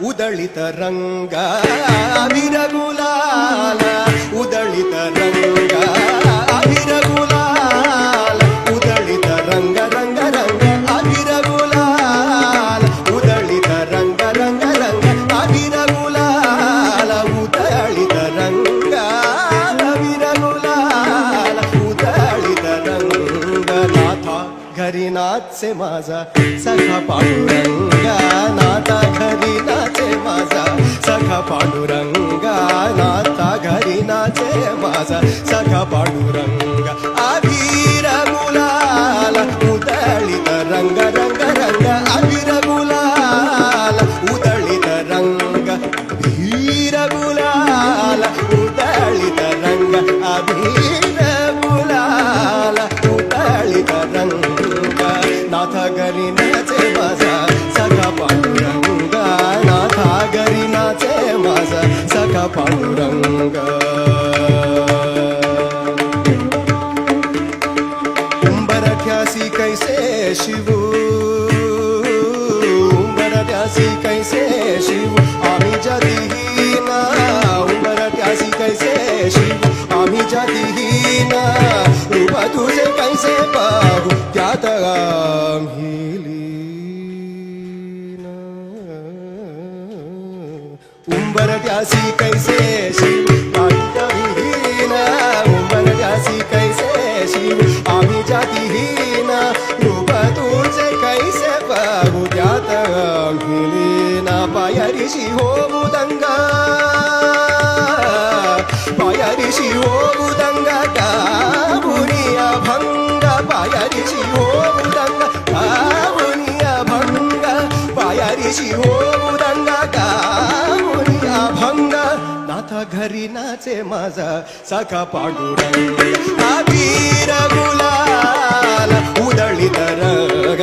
उदळित रंग अभिर गुलाल उदळित रंग अभिर गुलाल उदळित रंग रंग रंग अभिर गुलाल उदळित रंग रंग रंग अभिर गुलाल उदळित रंग अभिर गुलाल उदळित रंग नाथा घरी नाचे माझा सखा पांडुरंगा नाथा घरी नाचे माझा सखा पांडुरंगा नाथा घरी नाचे माझा सखा पांडुरंगा अभिर गुलाल उदळित रंग रंग रंग अभिर गुलाल उदळित रंग अभिर गुलाल उदळित रंग अभिर गुलाल उदळित रंग नाथा घरी नाचे माझा सखा पांडुरंगा नाथा घरी नाचे माझा सखा पांडुरंग उंबरठ्यासी कैसे शिवू उंबरठ्यासी कैसे शिवू आम्ही जातीहीना उंबरठ्यासी कैसे शिवू आम्ही जातीहीना रूप तुझे कैसे पाहू त्यात आम्ही लीन उंबरठ्यासी कैसे शिव आम्ही जातीहीन उंबरठ्यासी कैसे शिव आम्ही जातीहीन रूप तुझे कैसे पाहू त्यात आम्ही लीन पायारीशी होऊ दंगा पायारीशी होऊ दंगा का बुनिया भंग पायारीशी होऊ दंगा का बुनिया भंग पायारीशी होऊ दंगा का बुनिया भंग नाथा घरी नाचे माझा सखा पांडुरंग अभिर गुलाल उदळित रंग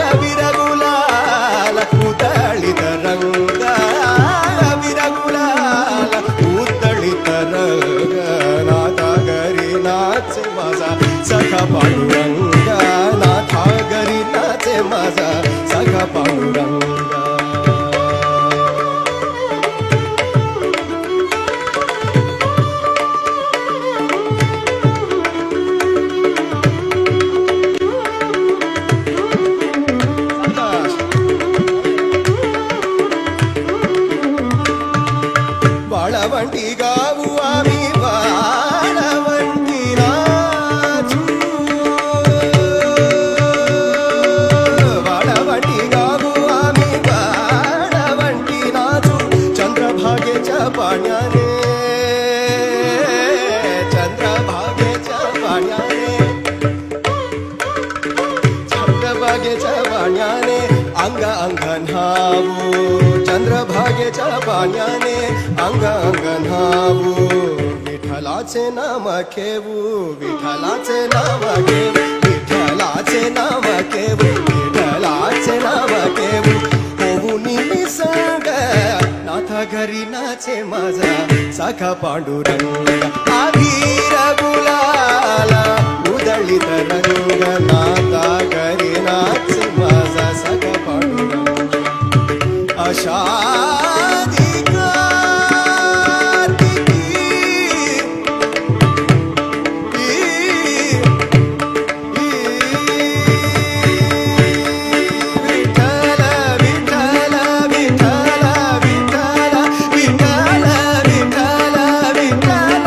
अभिर गुलाल उदळित रंग अभिर गुलाल उदळित रंग नाथा घरी नाचे माझा सखा पांडुरंगा नाथा घरी नाचे माझा सखा पांडुरंगा वाळवंटी गाऊ आम्ही वाळवंटी नाचू वाळवंटी गाऊ आम्ही वाळवंटी नाचू चंद्रभागेच्या पाण्याने चंद्रभागेच्या पाण्याने चंद्रभागेच्या पाण्याने अंग अंग न्हावू चंद्रभागेच्या पाण्याने अंग अंग न्हावू विठ्ठलाचे नाम घेऊ विठ्ठलाचे नाम घेऊ विठ्ठलाचे नाम घेऊ विठ्ठलाचे नाम घेऊ होऊन निसंग नाथा घरी नाचे माझा सखा पांडुरंग अभिर गुलाल उदळित रंग नाथा घरी नाचे माझा सखा पांडुरंग आषाढी कार्तिकी विठ्ठल विठ्ठल विठ्ठल विठ्ठल विठ्ठल विठ्ठल विठ्ठल विठ्ठल